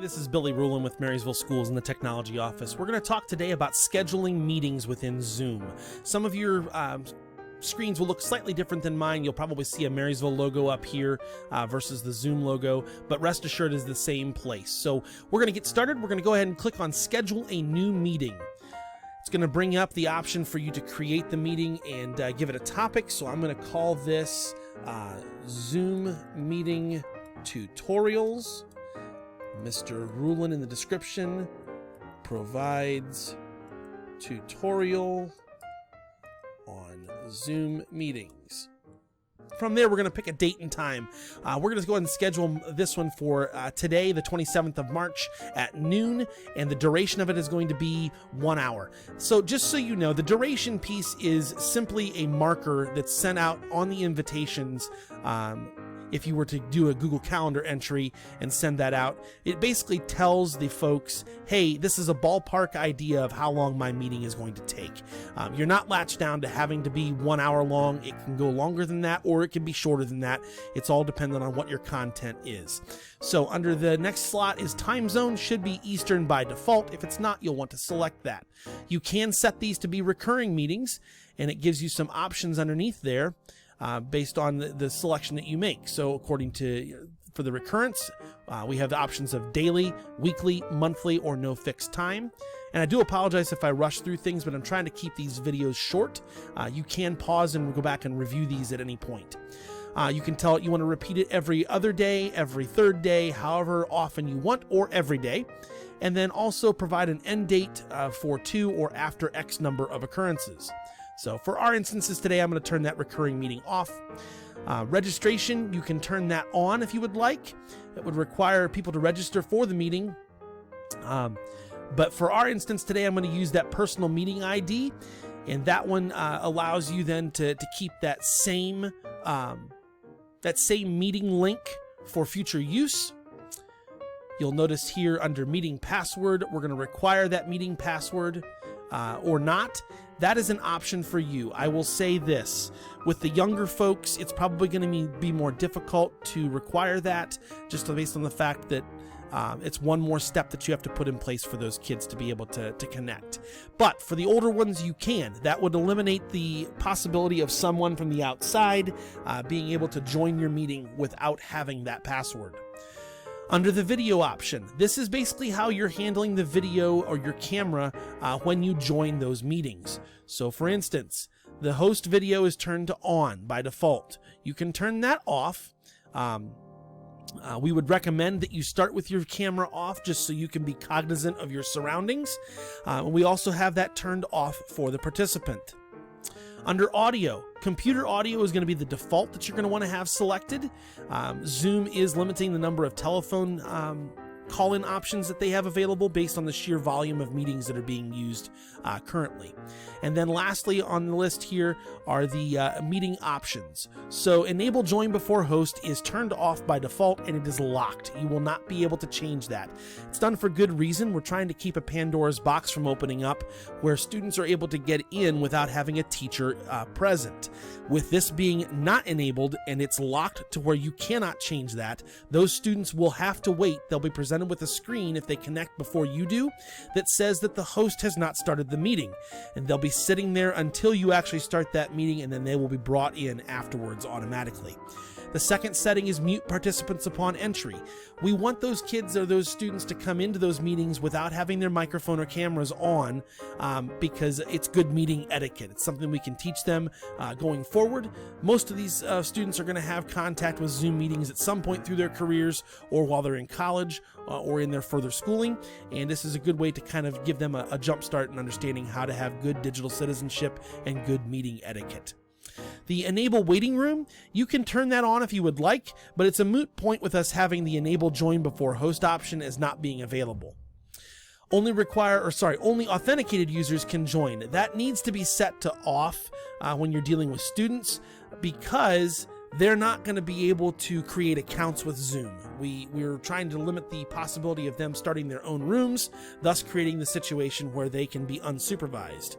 this is Billy Rulin with Marysville Schools in the Technology Office. We're going to talk today about scheduling meetings within Zoom. Some of your screens will look slightly different than mine. You'll probably see a Marysville logo up here versus the Zoom logo, but rest assured it's the same place. So we're going to get started. We're going to go ahead and click on Schedule a New Meeting. It's going to bring up the option for you to create the meeting and give it a topic. So I'm going to call this Zoom Meeting Tutorials. Mr. Rulin in the description provides tutorial on Zoom meetings. From there, we're going to pick a date and time. We're going to go ahead and schedule this one for today, the 27th of March at noon, and the duration of it is going to be 1 hour. So just so you know, the duration piece is simply a marker that's sent out on the invitations. If you were to do a Google Calendar entry and send that out, it basically tells the folks, hey, this is a ballpark idea of how long my meeting is going to take. You're not latched down to having to be 1 hour long. It can go longer than that, or it can be shorter than that. It's all dependent on what your content is. So under the next slot is time zone, should be Eastern by default. If it's not, you'll want to select that. You can set these to be recurring meetings, and it gives you some options underneath there. Based on the selection that you make. So according to, for the recurrence, we have the options of daily, weekly, monthly, or no fixed time. And I do apologize if I rush through things, but I'm trying to keep these videos short. You can pause and go back and review these at any point. You can tell it you want to repeat it every other day, every third day, however often you want, or every day. And then also provide an end date for 2 or after X number of occurrences. So for our instances today, I'm going to turn that recurring meeting off. Registration, you can turn that on if you would like. It would require people to register for the meeting. But for our instance today, I'm going to use that personal meeting ID. And that one allows you then to keep that same meeting link for future use. You'll notice here under meeting password, we're going to require that meeting password or not. That is an option for you. I will say this, with the younger folks, it's probably going to be more difficult to require that, just based on the fact that it's one more step that you have to put in place for those kids to be able to connect. But for the older ones, you can. That would eliminate the possibility of someone from the outside being able to join your meeting without having that password. Under the video option, this is basically how you're handling the video or your camera when you join those meetings. So for instance, the host video is turned to on by default. You can turn that off. We would recommend that you start with your camera off just so you can be cognizant of your surroundings. We also have that turned off for the participant. Under audio, computer audio is going to be the default that you're going to want to have selected. Zoom is limiting the number of telephone call-in options that they have available based on the sheer volume of meetings that are being used currently. And then lastly on the list here are the meeting options. So enable join before host is turned off by default and it is locked. You will not be able to change that. It's done for good reason. We're trying to keep a Pandora's box from opening up where students are able to get in without having a teacher present. With this being not enabled and it's locked to where you cannot change that, those students will have to wait. They'll be presented with a screen if they connect before you do that says that the host has not started the meeting, and they'll be sitting there until you actually start that meeting, and then they will be brought in afterwards automatically. The second setting is mute participants upon entry. We want those kids or those students to come into those meetings without having their microphone or cameras on because it's good meeting etiquette. It's something we can teach them going forward. Most of these students are going to have contact with Zoom meetings at some point through their careers or while they're in college or in their further schooling. And this is a good way to kind of give them a jump start in understanding how to have good digital citizenship and good meeting etiquette. The enable waiting room, you can turn that on if you would like, but it's a moot point with us having the enable join before host option as not being available. Only authenticated users can join. That needs to be set to off when you're dealing with students because they're not going to be able to create accounts with Zoom. We're trying to limit the possibility of them starting their own rooms, thus creating the situation where they can be unsupervised.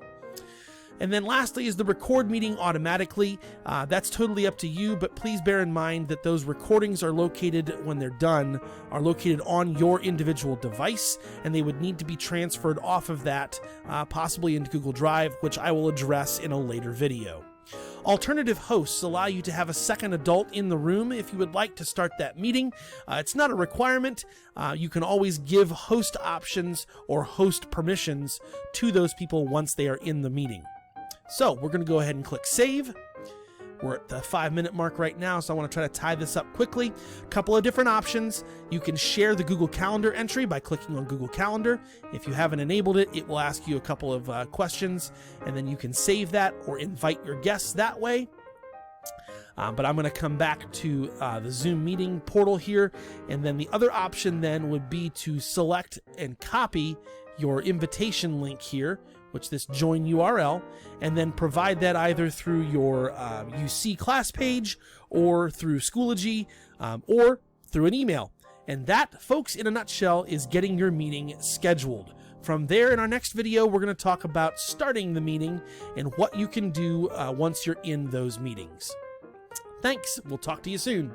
And then lastly is the record meeting automatically. That's totally up to you, but please bear in mind that those recordings are located, when they're done, are located on your individual device, and they would need to be transferred off of that, possibly into Google Drive, which I will address in a later video. Alternative hosts allow you to have a second adult in the room if you would like to start that meeting. It's not a requirement. You can always give host options or host permissions to those people once they are in the meeting. So we're going to go ahead and click save. We're at the 5-minute mark right now, so I want to try to tie this up quickly. A couple of different options. You can share the Google Calendar entry by clicking on Google Calendar. If you haven't enabled it, it will ask you a couple of questions, and then you can save that or invite your guests that way. But I'm going to come back to the Zoom meeting portal here, and then the other option then would be to select and copy your invitation link here, which this join URL, and then provide that either through your UC class page or through Schoology or through an email. And that, folks, in a nutshell, is getting your meeting scheduled. From there, in our next video, we're going to talk about starting the meeting and what you can do once you're in those meetings. Thanks. We'll talk to you soon.